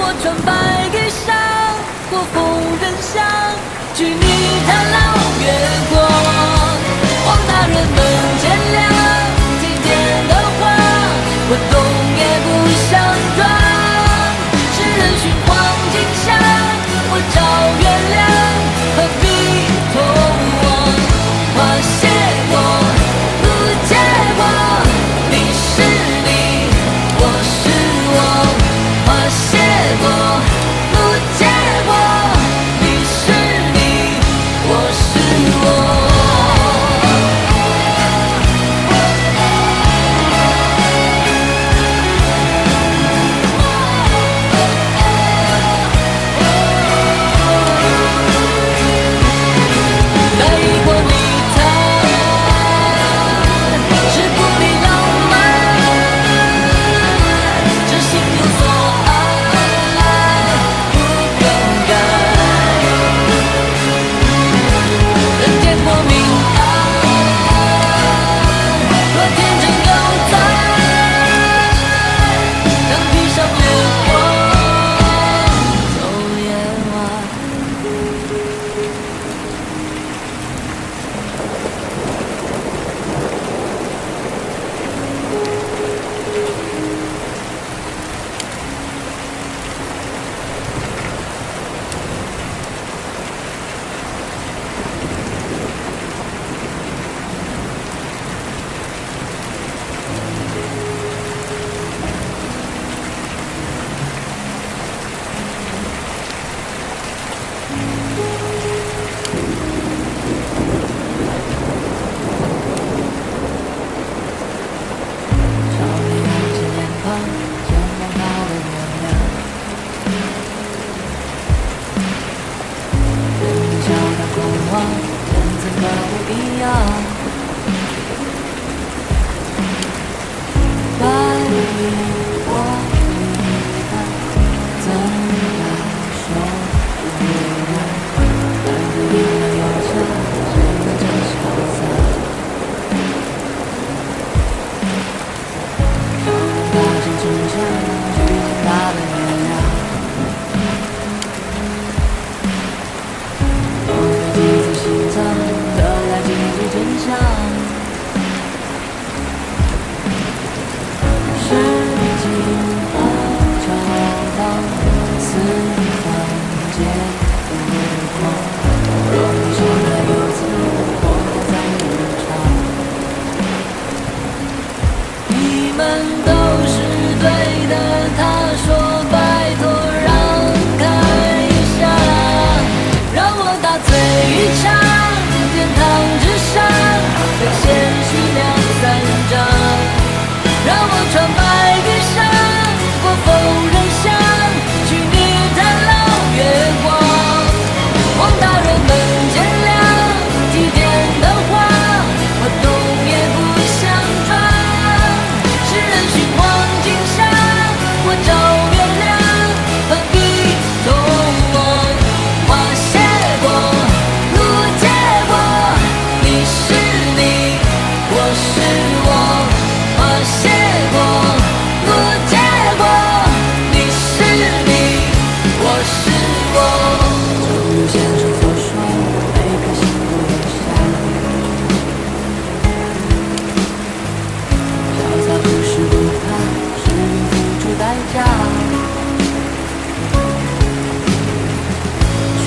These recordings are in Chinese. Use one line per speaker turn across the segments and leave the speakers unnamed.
我穿白衣裳，过疯人巷，举泥炭老月光。望大人们见谅，体贴的话，我动也不想装。世人寻黄金香，我找月亮，何必同往？花谢过，路结果，你是你，我是我。花谢过，路结果，你是你，我是我。来过泥潭，是不离浪漫，知心有所爱，不更改。人间莫名爱，若天真有在，能披上月光，走夜晚。少年扬起脸庞，前往他的月亮。人笑他狂妄，人怎可不一样？白衣我离开，怎样说不来？但是你们有家，谁能真潇洒？大声之下，举起他的月亮。多费几次心脏，得来几句真相。世纪后潮荡，四方皆无光。若你说来有次，我还在日常。你们都是对的，他说拜托让开一下，让我大醉一场，天堂之上，跟现实两三张。让我穿白衣裳，过疯人巷，去泥潭捞月光。望大人们见谅，体贴的话，我动也不想装。世人寻黄金香，我找月亮，何必同往？花谢过，路结果，你是你，我是我。花谢过，路结果，你是你，我是我。正如先生所说，每颗心都有伤。潇洒不是不怕，是付出代价。权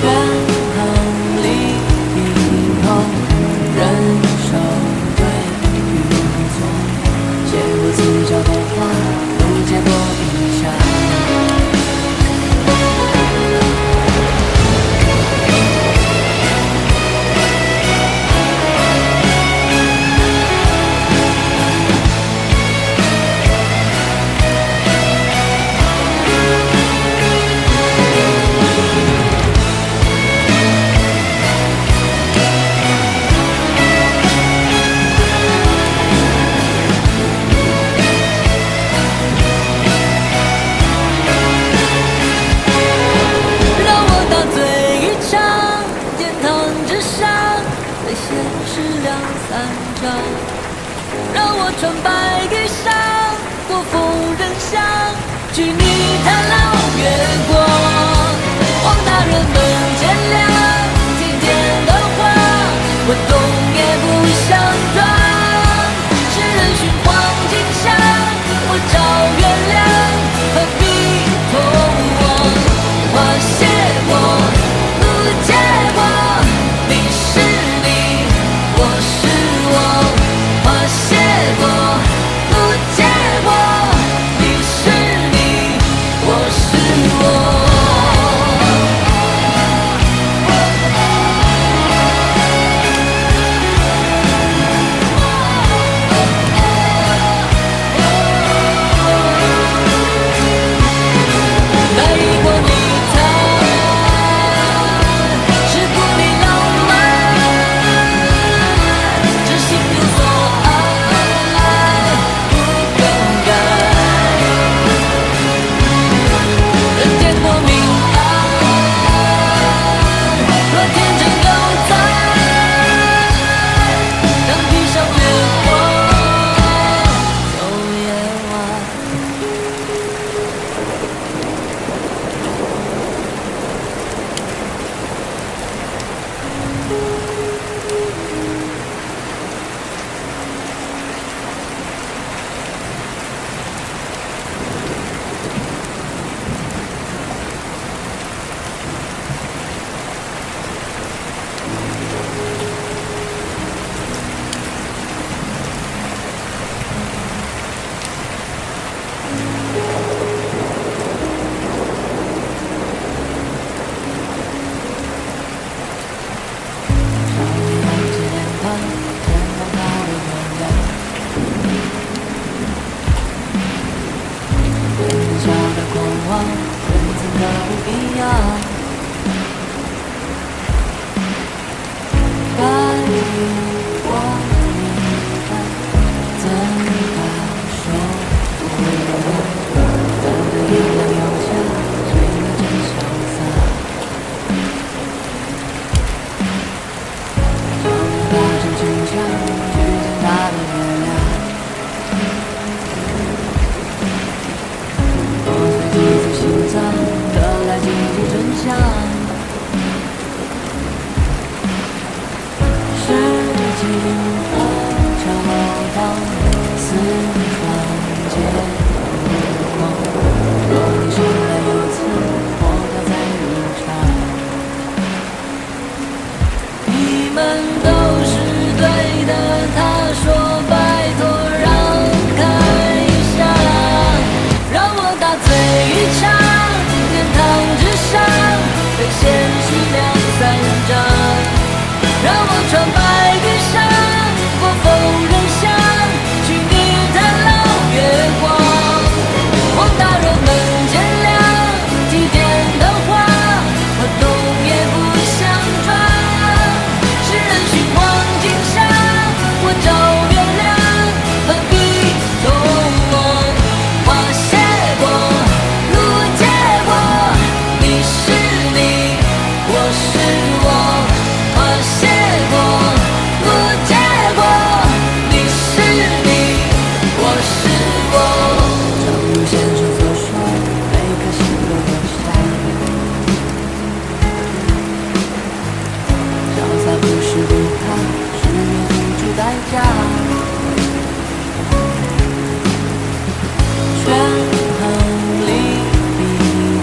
衡利弊后，忍受对与错。结果自找的话，路结果一下。让我大醉一场，天堂之上，在现实两三张。让我穿白衣裳，过疯人巷，去泥潭捞月光。的不一样。该我明白，怎敢说不一样？但那一辆摇下，谁能真潇洒？想要搭乘轻枪，去见他的月亮。破碎几次心脏，得来几句真相。经过潮荡四方皆无光，若你生来有此，我飘在路上。你们都是对的，他说拜托让开一下，让我大醉一场，天堂之上被现实两三张，让我穿白衣裳，过风人巷，去你探老月光。望大人们见谅，提点的话和动也不相撞。世人寻黄金上，我找月亮，何必动我？花谢过，路结过，你是你，我是我。花谢过，路结过，你是你，我是我。正如先生所说，每颗心都留下。潇洒不是不怕，是要付出代价。权衡利弊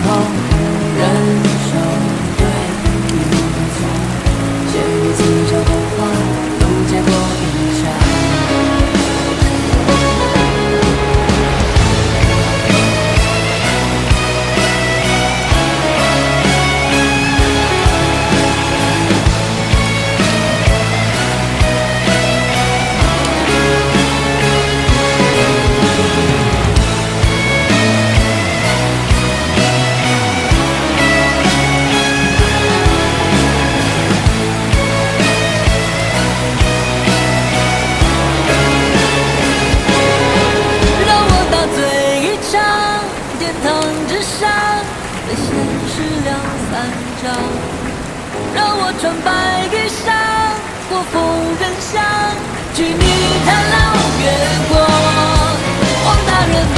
后，忍受对与错。写过自嘲的话，都结过一下。让我大醉一场，天堂之上被现实两三张，让我穿白衣裳，过风人巷，去你探老月光。望大人们